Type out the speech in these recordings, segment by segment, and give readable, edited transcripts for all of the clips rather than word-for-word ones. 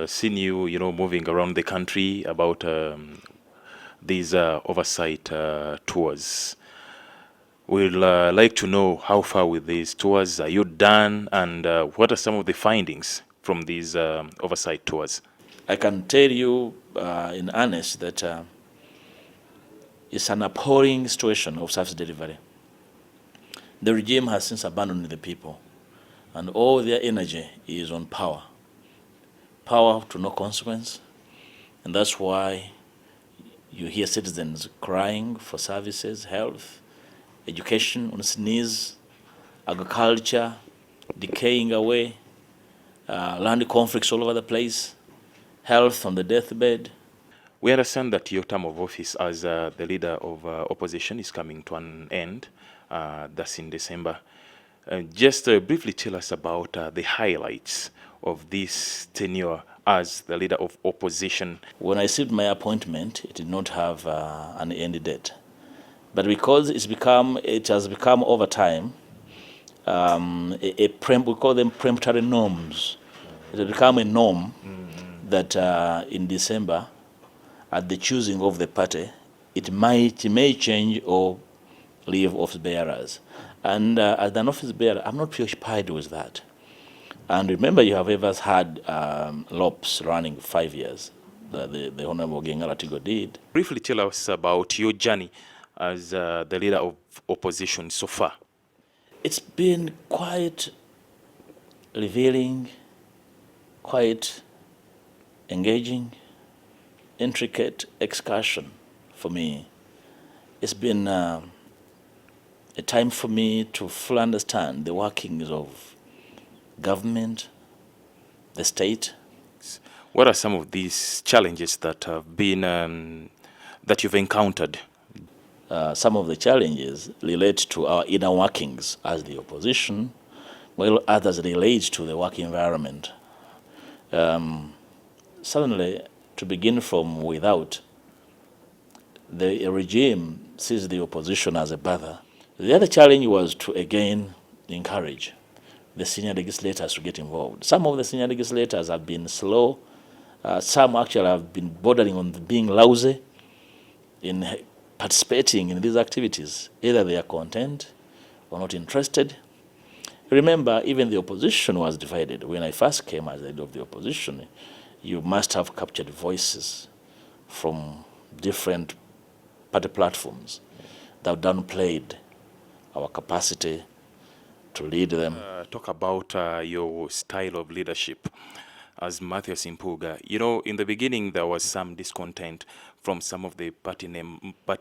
seen you, moving around the country about these oversight tours. We'd like to know how far with these tours are you done, and what are some of the findings from these oversight tours? I can tell you in earnest that it's an appalling situation of service delivery. The regime has since abandoned the people, and all their energy is on power. Power to no consequence, and that's why you hear citizens crying for services, health, education on its knees, agriculture decaying away, land conflicts all over the place, health on the deathbed. We understand that your term of office as the leader of opposition is coming to an end. That's in December. Just briefly tell us about the highlights of this tenure as the leader of opposition. When I received my appointment, it did not have an end date. But because it has become over time, we call them peremptory norms. It has become a norm that in December, at the choosing of the party, it may change or leave office bearers. And as an office bearer, I'm not preoccupied with that. And remember, you have ever had LOPs running 5 years. The Honorable Gengala Tigo did. Briefly tell us about your journey as the leader of opposition so far. It's been quite revealing, quite engaging, intricate excursion for me. It's been a time for me to fully understand the workings of government, the state. What are some of these challenges that have been that you've encountered? Some of the challenges relate to our inner workings as the opposition, while others relate to the work environment. Suddenly, to begin from without, the regime sees the opposition as a bother. The other challenge was to again encourage the senior legislators to get involved. Some of the senior legislators have been slow. Some actually have been bordering on being lousy in participating in these activities. Either they are content or not interested. Remember, even the opposition was divided. When I first came as the head of the opposition, you must have captured voices from different party platforms that downplayed our capacity to lead them. Talk about your style of leadership as Mathias Mpuuga. In the beginning, there was some discontent from some of the party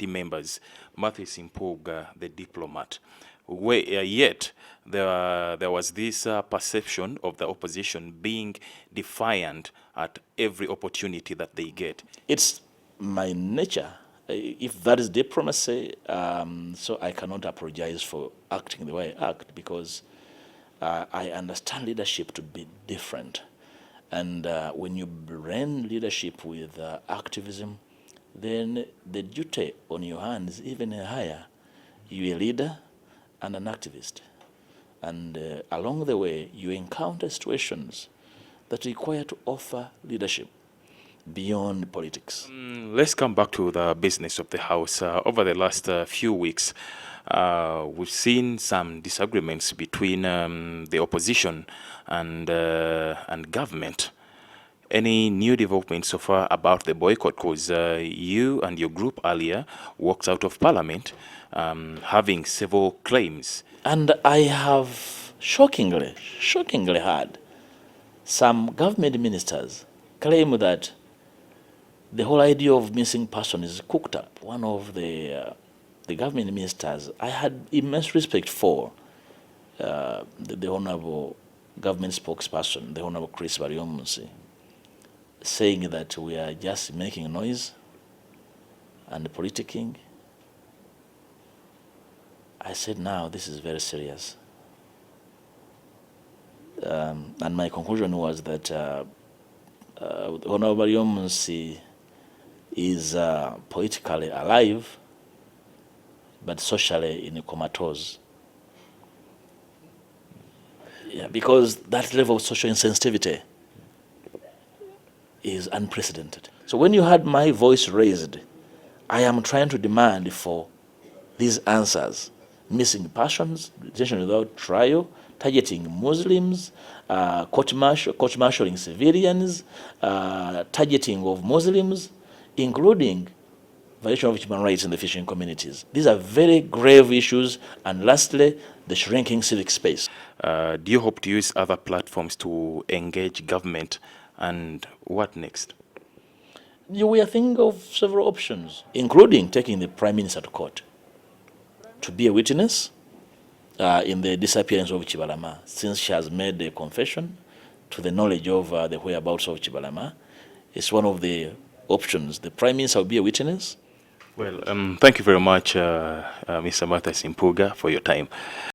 members. Mathias Mpuuga, the diplomat. Yet, there was this perception of the opposition being defiant at every opportunity that they get. It's my nature. If that is diplomacy, so I cannot apologize for acting the way I act, because I understand leadership to be different. And when you blend leadership with activism, then the duty on your hands is even higher. You're a leader and an activist. And along the way, you encounter situations that require to offer leadership beyond politics. Let's come back to the business of the House. Over the last few weeks, we've seen some disagreements between the opposition and government. Any new developments so far about the boycott? Because you and your group earlier walked out of Parliament having several claims. And I have shockingly heard some government ministers claim that the whole idea of missing person is cooked up. One of the government ministers, I had immense respect for the Honorable Government Spokesperson, the Honorable Chris Bariomunsi, saying that we are just making noise and politicking. I said, now this is very serious. And my conclusion was that Honorable Bariomunsi is politically alive, but socially in a comatose. Yeah, because that level of social insensitivity is unprecedented. So when you had my voice raised, I am trying to demand for these answers. Missing persons, detention without trial, targeting Muslims, court-martialing civilians, targeting of Muslims, including violation of human rights in the fishing communities. These are very grave issues. And lastly, the shrinking civic space. Do you hope to use other platforms to engage government, and what next? We are thinking of several options, including taking the Prime Minister to court to be a witness in the disappearance of Kibalama, since she has made a confession to the knowledge of the whereabouts of Kibalama. It's one of the options. The Prime Minister will be a witness. Well, thank you very much, Mr. Mathias Mpuuga, for your time.